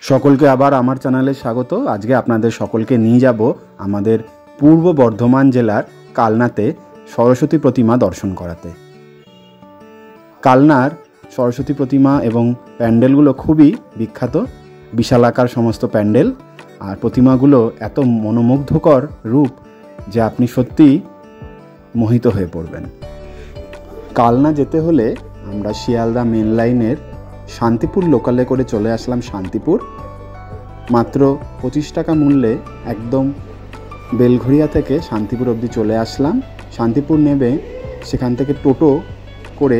সকলকে আবার আমার চ্যানেলে স্বাগত। আজকে আপনাদের সকলকে নিয়ে যাব আমাদের পূর্ব বর্ধমান জেলার কালনাতে সরস্বতী প্রতিমা দর্শন করাতে। কালনার সরস্বতী প্রতিমা এবং প্যান্ডেলগুলো খুবই বিখ্যাত, বিশালাকার সমস্ত প্যান্ডেল আর প্রতিমাগুলো এত মনোমুগ্ধকর রূপ যে আপনি সত্যিই মোহিত হয়ে পড়বেন। কালনা যেতে হলে আমরা শিয়ালদা মেন লাইনের শান্তিপুর লোকালে করে চলে আসলাম শান্তিপুর। মাত্র 25 টাকা মূল্যে একদম বেলঘড়িয়া থেকে শান্তিপুর অবধি চলে আসলাম। শান্তিপুর নেমে সেখান থেকে টোটো করে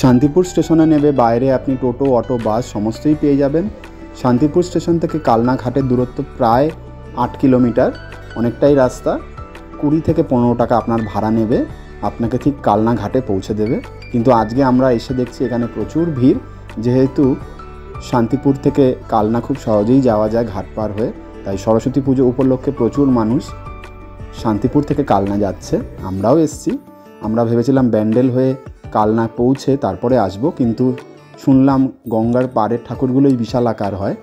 শান্তিপুর স্টেশনে নেমে বাইরে আপনি টোটো, অটো, বাস সমস্তই পেয়ে যাবেন। শান্তিপুর স্টেশন থেকে কালনা ঘাটের দূরত্ব প্রায় 8 কিলোমিটার, অনেকটাই রাস্তা। 20 থেকে 15 টাকা আপনার ভাড়া নেবে, আপনাকে ঠিক কালনা ঘাটে পৌঁছে দেবে। কিন্তু আজকে আমরা এসে দেখছি এখানে প্রচুর ভিড়, যেহেতু শান্তিপুর থেকে কালনা খুব সহজেই যাওয়া যায় ঘাট পার হয়ে, তাই সরস্বতী পুজো উপলক্ষে প্রচুর মানুষ শান্তিপুর থেকে কালনা যাচ্ছে। আমরাও এসছি। আমরা ভেবেছিলাম ব্যান্ডেল হয়ে কালনা পৌঁছে তারপরে আসব, কিন্তু শুনলাম গঙ্গার পাড়ের ঠাকুরগুলোই বিশাল আকার হয়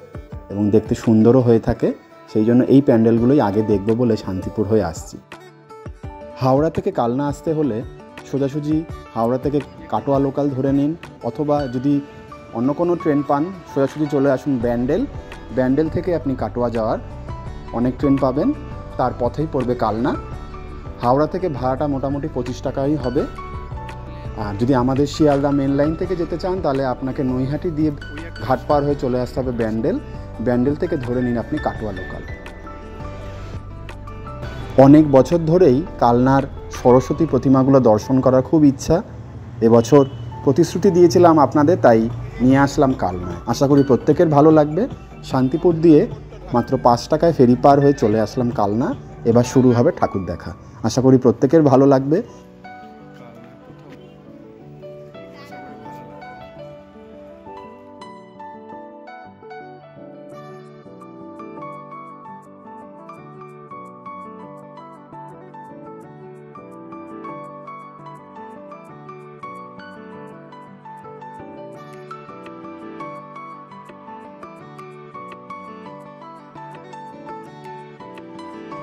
এবং দেখতে সুন্দরও হয়ে থাকে, সেই জন্য এই প্যান্ডেলগুলোই আগে দেখব বলে শান্তিপুর হয়ে আসছি। হাওড়া থেকে কালনা আসতে হলে সোজাসুজি হাওড়া থেকে কাটোয়া লোকাল ধরে নিন, অথবা যদি অন্য কোনো ট্রেন পান সোজাসুজি চলে আসুন ব্যান্ডেল। ব্যান্ডেল থেকে আপনি কাটোয়া যাওয়ার অনেক ট্রেন পাবেন, তার পথেই পড়বে কালনা। হাওড়া থেকে ভাড়াটা মোটামুটি 25 টাকাই হবে। আর যদি আমাদের শিয়ালদা মেন লাইন থেকে যেতে চান তাহলে আপনাকে নৈহাটি দিয়ে ঘাট পার হয়ে চলে আসতে হবে ব্যান্ডেল। ব্যান্ডেল থেকে ধরে নিন আপনি কাটোয়া লোকাল। অনেক বছর ধরেই কালনার সরস্বতী প্রতিমাগুলো দর্শন করার খুব ইচ্ছা। এবছর প্রতিশ্রুতি দিয়েছিলাম আপনাদের, তাই নিয়ে আসলাম কালনায়। আশা করি প্রত্যেকের ভালো লাগবে। শান্তিপুর দিয়ে মাত্র 5 টাকায় ফেরি পার হয়ে চলে আসলাম কালনা। এবার শুরু হবে ঠাকুর দেখা। আশা করি প্রত্যেকের ভালো লাগবে।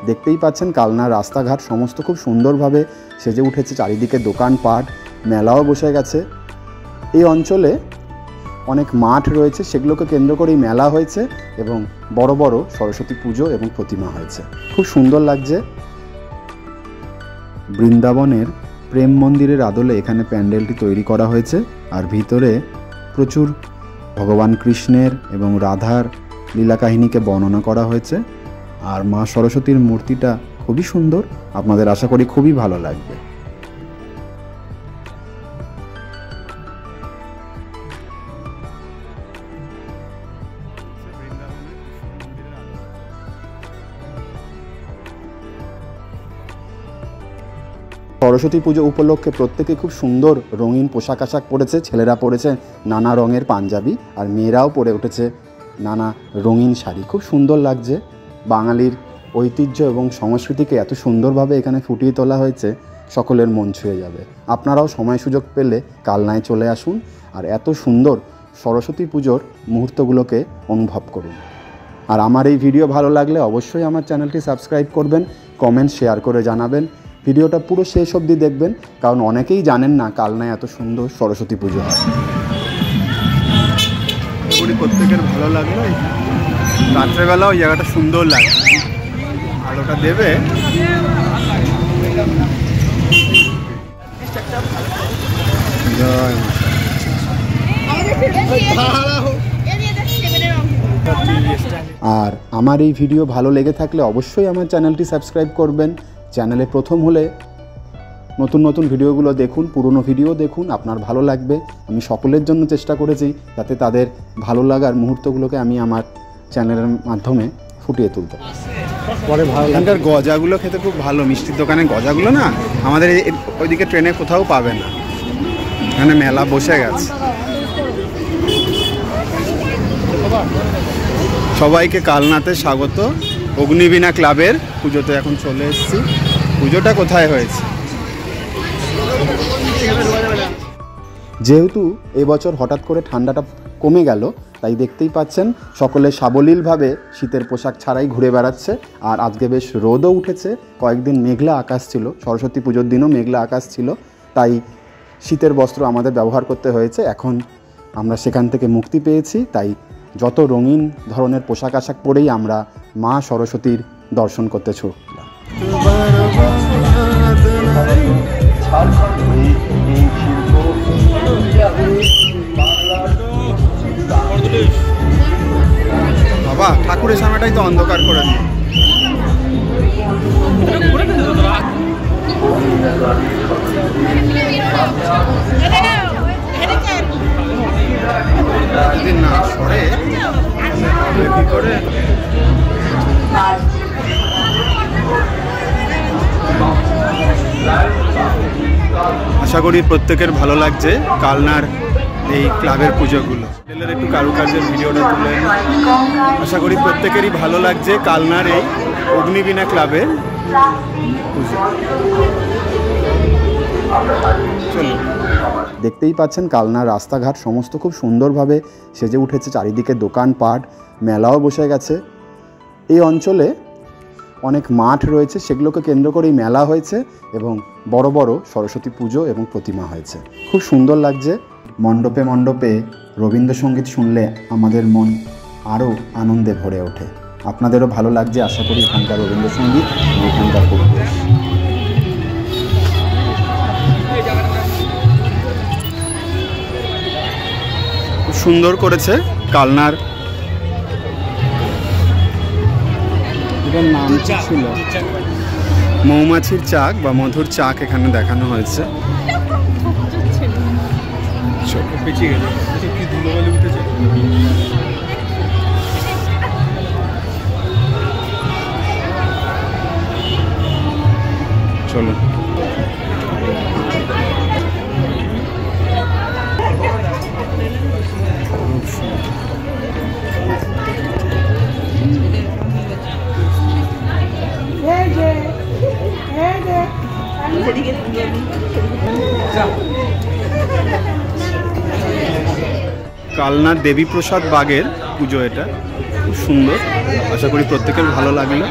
দেখতেই পাচ্ছেন কালনার রাস্তাঘাট সমস্ত খুব সুন্দরভাবে সেজে উঠেছে, চারিদিকে দোকানপাট, মেলাও বসে গেছে। এই অঞ্চলে অনেক মাঠ রয়েছে, সেগুলোকে কেন্দ্র করেই মেলা হয়েছে এবং বড় বড় সরস্বতী পুজো এবং প্রতিমা হয়েছে। খুব সুন্দর লাগছে। বৃন্দাবনের প্রেম মন্দিরের আদলে এখানে প্যান্ডেলটি তৈরি করা হয়েছে, আর ভিতরে প্রচুর ভগবান কৃষ্ণের এবং রাধার লীলা কাহিনীকে বর্ণনা করা হয়েছে। আর মা সরস্বতীর মূর্তিটা খুবই সুন্দর, আপনাদের আশা করি খুবই ভালো লাগবে। সরস্বতী পুজো উপলক্ষে প্রত্যেকে খুব সুন্দর রঙিন পোশাক আশাক পরেছে। ছেলেরা পরেছে নানা রঙের পাঞ্জাবি আর মেয়েরাও পরে উঠেছে নানা রঙিন শাড়ি। খুব সুন্দর লাগছে। বাঙালির ঐতিহ্য এবং সংস্কৃতিকে এত সুন্দরভাবে এখানে ফুটিয়ে তোলা হয়েছে, সকলের মন ছুঁয়ে যাবে। আপনারাও সময় সুযোগ পেলে কালনায় চলে আসুন আর এত সুন্দর সরস্বতী পুজোর মুহূর্তগুলোকে অনুভব করুন। আর আমার এই ভিডিও ভালো লাগলে অবশ্যই আমার চ্যানেলটি সাবস্ক্রাইব করবেন, কমেন্ট শেয়ার করে জানাবেন। ভিডিওটা পুরো শেষ অবধি দেখবেন, কারণ অনেকেই জানেন না কালনায় এত সুন্দর সরস্বতী পুজো হয়। এগুলি প্রত্যেকের ভালো লাগলো। রাত্রেবেলা ওই জায়গাটা সুন্দর লাগে, আলোটা দেবে। আর আমার এই ভিডিও ভালো লেগে থাকলে অবশ্যই আমার চ্যানেলটি সাবস্ক্রাইব করবেন। চ্যানেলে প্রথম হলে নতুন নতুন ভিডিওগুলো দেখুন, পুরনো ভিডিও দেখুন, আপনার ভালো লাগবে। আমি সকলের জন্য চেষ্টা করেছি যাতে তাদের ভালো লাগার মুহূর্তগুলোকে আমি আমার চ্যানেলের মাধ্যমে ফুটিয়ে তুলতে পরে ভালো। এখানকার গজাগুলো খেতে খুব ভালো, মিষ্টির দোকানে গজাগুলো না আমাদের ওইদিকে ট্রেনে কোথাও পাবে না। এখানে মেলা বসে গেছে। সবাইকে কালনাতে স্বাগত। অগ্নিবীণা ক্লাবের পুজোতে এখন চলে এসেছি। পুজোটা কোথায় হয়েছে? যেহেতু এবছর হঠাৎ করে ঠান্ডাটা কমে গেল, তাই দেখতেই পাচ্ছেন সকলে সাবলীলভাবে শীতের পোশাক ছাড়াই ঘুরে বেড়াচ্ছে। আর আজকে বেশ রোদও উঠেছে, কয়েকদিন মেঘলা আকাশ ছিল, সরস্বতী পুজোর দিনও মেঘলা আকাশ ছিল, তাই শীতের বস্ত্র আমাদের ব্যবহার করতে হয়েছে। এখন আমরা সেখান থেকে মুক্তি পেয়েছি, তাই যত রঙিন ধরনের পোশাক আশাক পরেই আমরা মা সরস্বতীর দর্শন করতে ছুটলাম। বাবা, ঠাকুরের সামনেটাই তো অন্ধকার করে দিই। যদি না সরে কি করে? আশা করি প্রত্যেকের ভালো লাগছে কালনার এই ক্লাবের পুজোগুলো। একটু কারুকার্যের ভিডিওটা তুলে আশা করি প্রত্যেকেরই ভালো লাগছে কালনার এই অগ্নিবীণা ক্লাবের পুজো। চলো, দেখতেই পাচ্ছেন কালনার রাস্তাঘাট সমস্ত খুব সুন্দরভাবে সেজে উঠেছে, চারিদিকে দোকানপাট, মেলাও বসে গেছে। এই অঞ্চলে অনেক মাঠ রয়েছে, সেগুলোকে কেন্দ্র করেই মেলা হয়েছে এবং বড় বড় সরস্বতী পুজো এবং প্রতিমা হয়েছে। খুব সুন্দর লাগছে। মণ্ডপে মণ্ডপে রবীন্দ্রসঙ্গীত শুনলে আমাদের মন আরও আনন্দে ভরে ওঠে। আপনাদেরও ভালো লাগছে আশা করি এখানকার রবীন্দ্রসঙ্গীত এবং এখানকার পরিবেশ। খুব সুন্দর করেছে কালনার। এটার নাম ছিল মৌমাছির চাক বা মধুর চাক, এখানে দেখানো হয়েছে। চলো, কালনার দেবীপ্রসাদ বাগের পুজো, এটা খুব সুন্দর। আশা করি প্রত্যেকের ভালো লাগলো।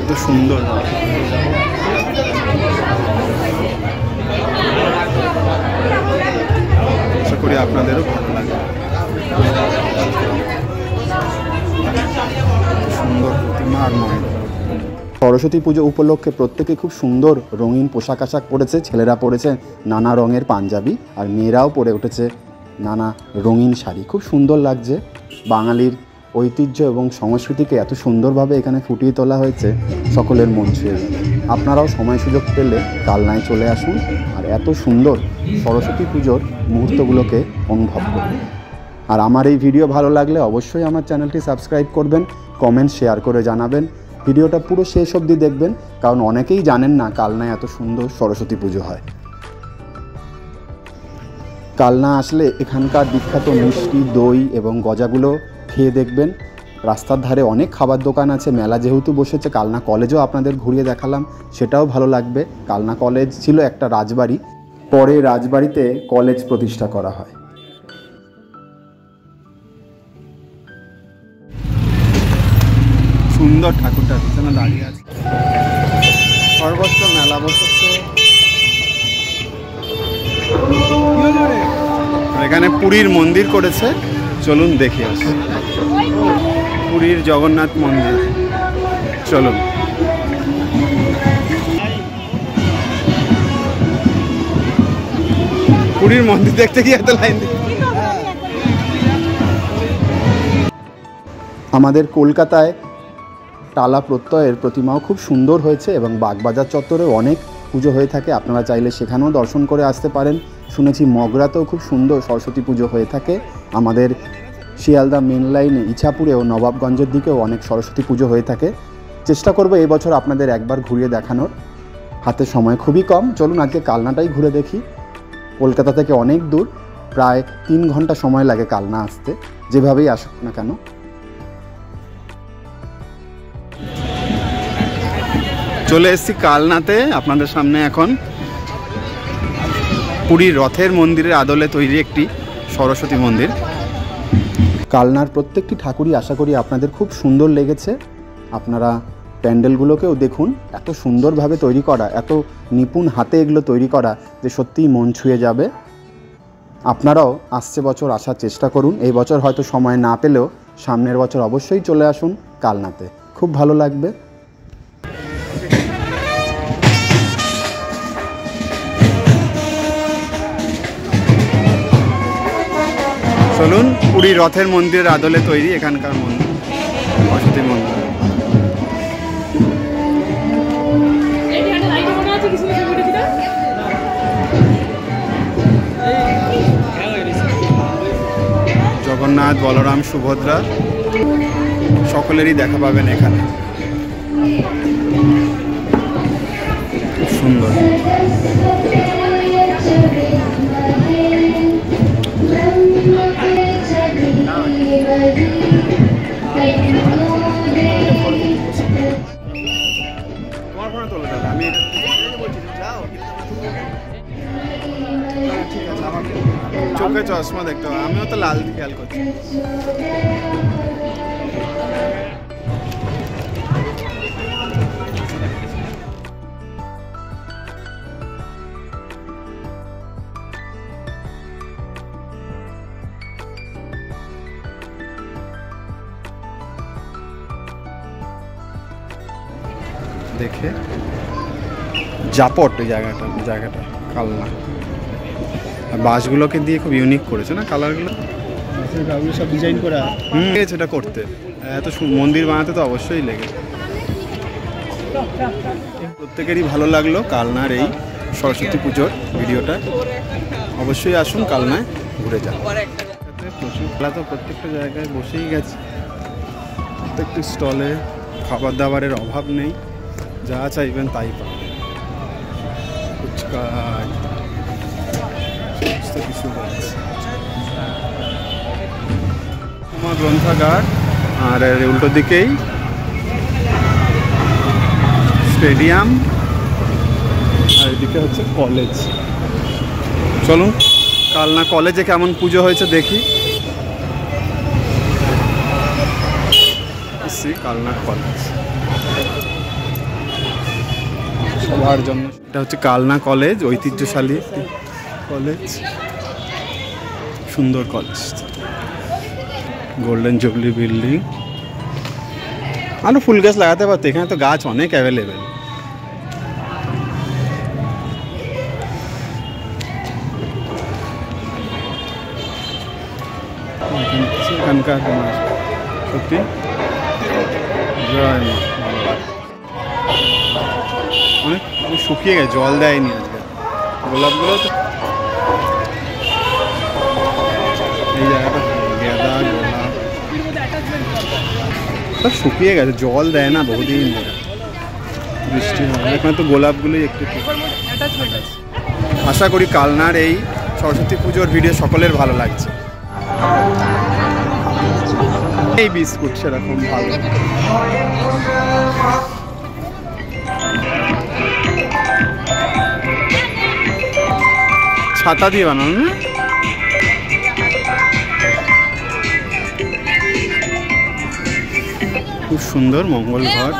এত সুন্দর, আশা করি আপনাদেরও ভালো লাগবে। সুন্দর প্রতিমা আর মণ্ডপ। সরস্বতী পুজো উপলক্ষে প্রত্যেকে খুব সুন্দর রঙিন পোশাক আশাক পরেছে। ছেলেরা পরেছে নানা রঙের পাঞ্জাবি আর মেয়েরাও পরে উঠেছে নানা রঙিন শাড়ি। খুব সুন্দর লাগছে। বাঙালির ঐতিহ্য এবং সংস্কৃতিকে এত সুন্দরভাবে এখানে ফুটিয়ে তোলা হয়েছে, সকলের মন ছুঁয়ে যাবে। আপনারাও সময় সুযোগ পেলে কালনায় চলে আসুন আর এত সুন্দর সরস্বতী পুজোর মুহূর্তগুলোকে অনুভব করুন। আর আমার এই ভিডিও ভালো লাগলে অবশ্যই আমার চ্যানেলটি সাবস্ক্রাইব করবেন, কমেন্ট শেয়ার করে জানাবেন। ভিডিওটা পুরো শেষ অবধি দেখবেন, কারণ অনেকেই জানেন না কালনায় এত সুন্দর সরস্বতী পুজো হয়। কালনা আসলে এখানকার বিখ্যাত মিষ্টি, দই এবং গজাগুলো খেয়ে দেখবেন। রাস্তার ধারে অনেক খাবার দোকান আছে। মেলা যেহেতু বসেছে, কালনা কলেজও আপনাদের ঘুরিয়ে দেখালাম, সেটাও ভালো লাগবে। কালনা কলেজ ছিল একটা রাজবাড়ি, পরে রাজবাড়িতে কলেজ প্রতিষ্ঠা করা হয়। সুন্দর ঠাকুরটা পিছনে দাঁড়িয়ে আছে। সর্বত্র মেলা বসেছে। এখানে পুরীর মন্দির করেছে, চলুন দেখে আসি। পুরীর জগন্নাথ মন্দির, চলুন। পুরীর মন্দির দেখতে কি এত লাইন? আমাদের কলকাতায় টালা প্রত্যয়ের প্রতিমাও খুব সুন্দর হয়েছে এবং বাগবাজার চত্বরেও অনেক পুজো হয়ে থাকে। আপনারা চাইলে সেখানেও দর্শন করে আসতে পারেন। শুনেছি মগরাতেও খুব সুন্দর সরস্বতী পুজো হয়ে থাকে। আমাদের শিয়ালদা মেন লাইনে ইছাপুরেও নবাবগঞ্জের দিকেও অনেক সরস্বতী পুজো হয়ে থাকে। চেষ্টা করব এই বছর আপনাদের একবার ঘুরিয়ে দেখানোর। হাতে সময় খুবই কম, চলুন আজকে কালনাটাই ঘুরে দেখি। কলকাতা থেকে অনেক দূর, প্রায় 3 ঘন্টা সময় লাগে কালনা আসতে, যেভাবেই আসুক না কেন। চলে এসেছি কালনাতে আপনাদের সামনে এখন পুরীর রথের মন্দিরের আদলে তৈরি একটি সরস্বতী মন্দির। কালনার প্রত্যেকটি ঠাকুরই আশা করি আপনাদের খুব সুন্দর লেগেছে। আপনারা প্যান্ডেলগুলোকেও দেখুন, এত সুন্দরভাবে তৈরি করা, এত নিপুণ হাতে এগুলো তৈরি করা যে সত্যিই মন ছুঁয়ে যাবে। আপনারাও আসছে বছর আসার চেষ্টা করুন। এই বছর হয়তো সময় না পেলেও সামনের বছর অবশ্যই চলে আসুন কালনাতে, খুব ভালো লাগবে। চলুন পুরী রথের মন্দিরের আদলে তৈরি এখানকার মন্দির, সরস্বতী মন্দির। জগন্নাথ, বলরাম, সুভদ্রা সকলেরই দেখা পাবেন এখানে, খুব সুন্দর। চোখে চশমা দেখতে হবে, আমিও তো লাল খেয়াল করছি। দেখে জাপট এই জায়গাটা কালনা। বাসগুলোকে দিয়ে খুব ইউনিক করেছে না কালারগুলো, সব ডিজাইন করা। সেটা করতে এত মন্দির বানাতে তো অবশ্যই লেগে। প্রত্যেকেরই ভালো লাগলো কালনার এই সরস্বতী পুজোর ভিডিওটা। অবশ্যই আসুন কালনায়, ঘুরে যান। প্রচুর খেলা তো প্রত্যেকটা জায়গায় বসেই গেছে, প্রত্যেকটি স্টলে খাবার দাবারের অভাব নেই, যা চাইবেন তাই পাবেন। ফুচকা সমস্ত কিছু রয়েছে। আমার গ্রন্থাগার, আর উল্টো দিকেই স্টেডিয়াম, আর এদিকে হচ্ছে কলেজ। চলুন কালনা কলেজে কেমন পুজো হয়েছে দেখি। কালনা কলেজ সবার জন্য, এটা হচ্ছে কালনা কলেজ, ঐতিহ্যশালী কলেজ, সুন্দর কলেজ, গোল্ডেন জুবলি বিল্ডিং। আরো ফুল গাছ লাগাতে পারতো, এখানে তো গাছ অনেক অ্যাভেলেবেল। এখানকার সত্যি অনেক শুকিয়ে গেছে, জল দেয়নি আজকে। গোলাপগুলো তো এই জায়গাটা গেঁদা গোলাপ শুকিয়ে গেছে, জল দেয় না বহুদিন ধরে, বৃষ্টি হয়। এখানে তো গোলাপগুলোই একটু। আশা করি কালনার এই সরস্বতী পুজোর ভিডিও সকলের ভালো লাগছে। এই বিস্কুট সেরকম ভালো। ছাতা দিয়ে বানানো না, খুব সুন্দর মঙ্গল ঘর,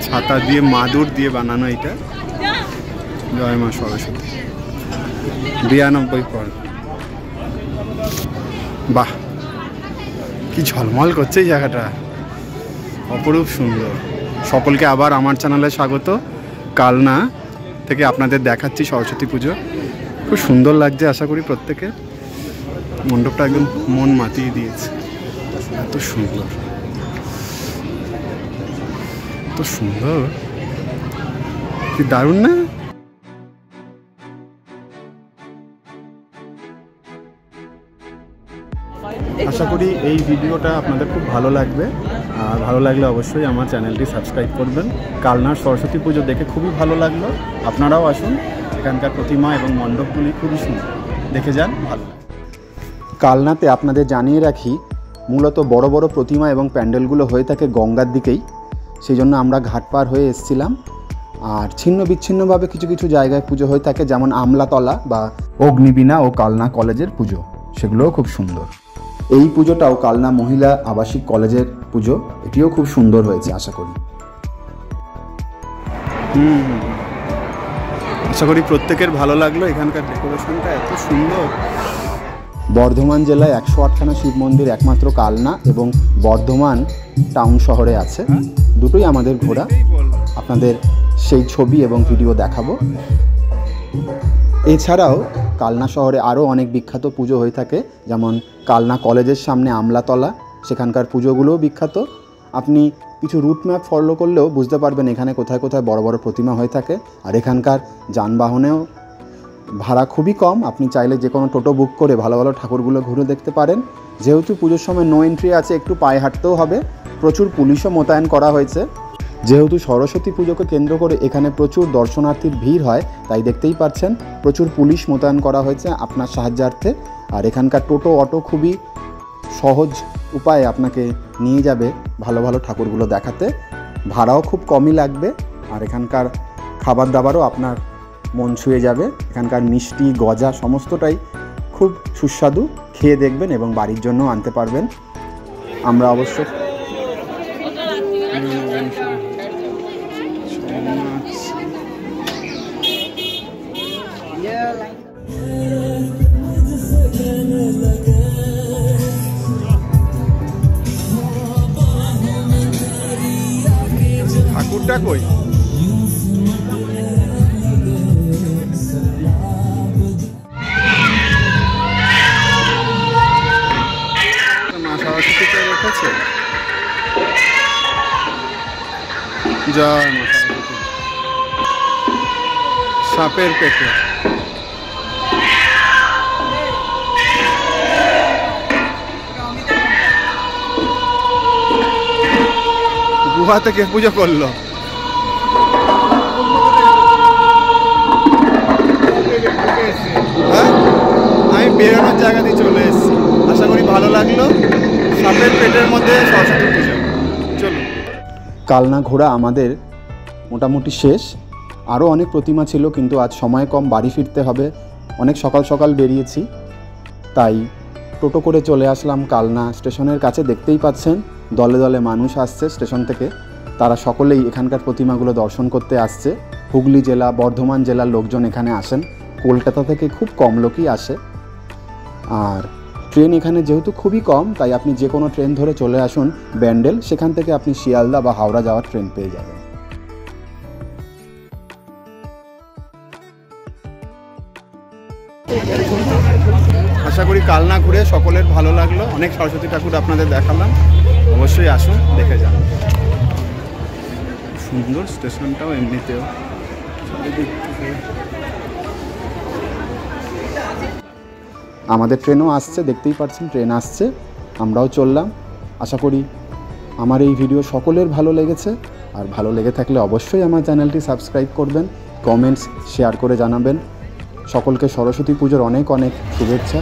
ছাতা দিয়ে মাদুর দিয়ে বানানো। এটা জয় মা সরস্বতী, 92 পর। বাহ, কি ঝলমল করছে এই জায়গাটা, অপরূপ সুন্দর। সকলকে আবার আমার চ্যানেলে স্বাগত। কালনা থেকে আপনাদের দেখাচ্ছি সরস্বতী পুজো, খুব সুন্দর লাগছে। আশা করি প্রত্যেকে, মণ্ডপটা একদম মন মাতিয়ে দিয়েছে, এত সুন্দর, এত সুন্দর, কি দারুণ না? আশা করি এই ভিডিওটা আপনাদের খুব ভালো লাগবে, আর ভালো লাগলে অবশ্যই আমার চ্যানেলটি সাবস্ক্রাইব করবেন। কালনার সরস্বতী পুজো দেখে খুবই ভালো লাগলো, আপনারাও আসুন। এখানকার প্রতিমা এবং মণ্ডপগুলি খুবই সুন্দর, দেখে যান, ভালো। কালনাতে আপনাদের জানিয়ে রাখি, মূলত বড় বড় প্রতিমা এবং প্যান্ডেলগুলো হয়ে থাকে গঙ্গার দিকেই। সেই জন্য আমরা ঘাট পার হয়ে এসেছিলাম। আর ছিন্ন বিচ্ছিন্নভাবে কিছু কিছু জায়গায় পুজো হয়ে থাকে, যেমন আমলাতলা বা অগ্নিবীণা ও কালনা কলেজের পুজো, সেগুলোও খুব সুন্দর। এই পুজোটাও কালনা মহিলা আবাসিক কলেজের পুজো, এটিও খুব সুন্দর হয়েছে আশা করি। আশা করি প্রত্যেকের ভালো লাগলো, এখানকার ডেকোরেশনটা এত সুন্দর। বর্ধমান জেলায় 108খানা শিব মন্দির একমাত্র কালনা এবং বর্ধমান টাউন শহরে আছে, দুটোই আমাদের ঘোরা। আপনাদের সেই ছবি এবং ভিডিও দেখাবো। এছাড়াও কালনা শহরে আরও অনেক বিখ্যাত পুজো হয়ে থাকে, যেমন কালনা কলেজের সামনে আমলাতলা, সেখানকার পুজোগুলোও বিখ্যাত। আপনি কিছু রুট ম্যাপ ফলো করলেও বুঝতে পারবেন এখানে কোথায় কোথায় বড় বড় প্রতিমা হয়ে থাকে। আর এখানকার যানবাহনেও ভাড়া খুবই কম, আপনি চাইলে যে কোনো টোটো বুক করে ভালো ভালো ঠাকুরগুলো ঘুরে দেখতে পারেন। যেহেতু পুজোর সময় নো এন্ট্রি আছে, একটু পায়ে হাঁটতেও হবে। প্রচুর পুলিশও মোতায়েন করা হয়েছে। যেহেতু সরস্বতী পুজোকে কেন্দ্র করে এখানে প্রচুর দর্শনার্থীর ভিড় হয়, তাই দেখতেই পাচ্ছেন প্রচুর পুলিশ মোতায়েন করা হয়েছে আপনার সাহায্যার্থে। আর এখানকার টোটো অটো খুবই সহজ উপায়ে আপনাকে নিয়ে যাবে ভালো ভালো ঠাকুরগুলো দেখাতে। ভাড়াও খুব কমই লাগবে। আর এখানকার খাবার দাবারও আপনার মন ছুঁয়ে যাবে। এখানকার মিষ্টি গজা সমস্তটাই খুব সুস্বাদু, খেয়ে দেখবেন এবং বাড়ির জন্য আনতে পারবেন। আমরা অবশ্য ঠাকুরটা কই? মা সরস্বতীকে রেখেছে। জয় মা সরস্বতী। সাপের পেটে গুহা থেকে পুজো করলো। হ্যাঁ, আমি বেরোনোর জায়গা দিয়ে চলে এসেছি। আশা করি ভালো লাগলো। সাপের পেটের মধ্যে সরস্বতী পুজো। চলো, কালনা ঘোরা আমাদের মোটামুটি শেষ। আরও অনেক প্রতিমা ছিল, কিন্তু আজ সময় কম, বাড়ি ফিরতে হবে। অনেক সকাল সকাল বেরিয়েছি, তাই টোটো করে চলে আসলাম কালনা স্টেশনের কাছে। দেখতেই পাচ্ছেন দলে দলে মানুষ আসছে স্টেশন থেকে। তারা সকলেই এখানকার প্রতিমাগুলো দর্শন করতে আসছে। হুগলি জেলা, বর্ধমান জেলার লোকজন এখানে আসেন, কলকাতা থেকে খুব কম লোকই আসে। আর ট্রেন এখানে যেহেতু খুবই কম, তাই আপনি যে কোনো ট্রেন ধরে চলে আসুন ব্যান্ডেল, সেখান থেকে আপনি শিয়ালদা বা হাওড়া যাওয়ার ট্রেন পেয়ে যাবেন। আশা করি কালনা ঘুরে সকলের ভালো লাগলো। অনেক সরস্বতী ঠাকুর আপনাদের দেখালাম, অবশ্যই আসুন, দেখে যান। সুন্দর স্টেশনটাও এমনিতেও। আমাদের ট্রেনও আসছে, দেখতেই পাচ্ছেন ট্রেন আসছে, আমরাও চললাম। আশা করি আমার এই ভিডিও সকলের ভালো লেগেছে। আর ভালো লেগে থাকলে অবশ্যই আমার চ্যানেলটি সাবস্ক্রাইব করবেন, কমেন্টস শেয়ার করে জানাবেন। সকলকে সরস্বতী পুজোর অনেক অনেক শুভেচ্ছা।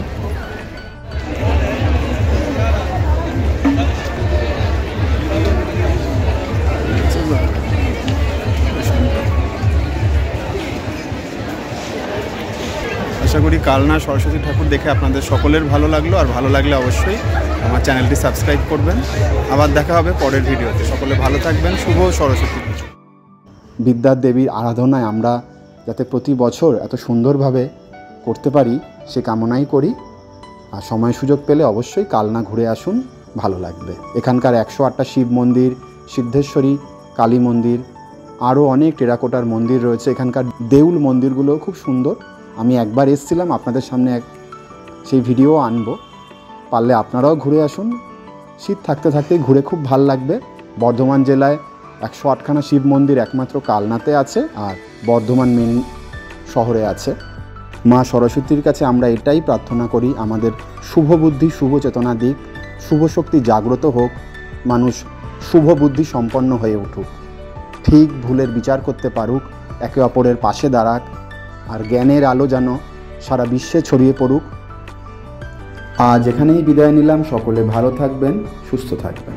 আশা করি কালনা সরস্বতী ঠাকুর দেখে আপনাদের সকলের ভালো লাগলো। আর ভালো লাগলে অবশ্যই আমার চ্যানেলটি সাবস্ক্রাইব করবেন। আবার দেখা হবে পরের ভিডিওতে। সকলে ভালো থাকবেন। শুভ সরস্বতী পুজো। বিদ্যার দেবীর আরাধনায় আমরা যাতে প্রতি বছর এত সুন্দরভাবে করতে পারি সে কামনাই করি। আর সময় সুযোগ পেলে অবশ্যই কালনা ঘুরে আসুন, ভালো লাগবে। এখানকার 108টা শিব মন্দির, সিদ্ধেশ্বরী কালী মন্দির, আরও অনেক টেরাকোটার মন্দির রয়েছে। এখানকার দেউল মন্দিরগুলোও খুব সুন্দর। আমি একবার এসেছিলাম, আপনাদের সামনে সেই ভিডিও আনবো। পারলে আপনারাও ঘুরে আসুন। শীত থাকতে থাকতেই ঘুরে খুব ভাল লাগবে। বর্ধমান জেলায় 108খানা শিব মন্দির একমাত্র কালনাতে আছে, আর বর্ধমান মেন শহরে আছে। মা সরস্বতীর কাছে আমরা এটাই প্রার্থনা করি, আমাদের শুভ বুদ্ধি, শুভ চেতনা দিক, শুভ শক্তি জাগ্রত হোক, মানুষ শুভ বুদ্ধি সম্পন্ন হয়ে উঠুক, ঠিক ভুলের বিচার করতে পারুক, একে অপরের পাশে দাঁড়াক, আর জ্ঞানের আলো যেন সারা বিশ্বে ছড়িয়ে পড়ুক। আজ এখানেই বিদায় নিলাম। সকলে ভালো থাকবেন, সুস্থ থাকবেন।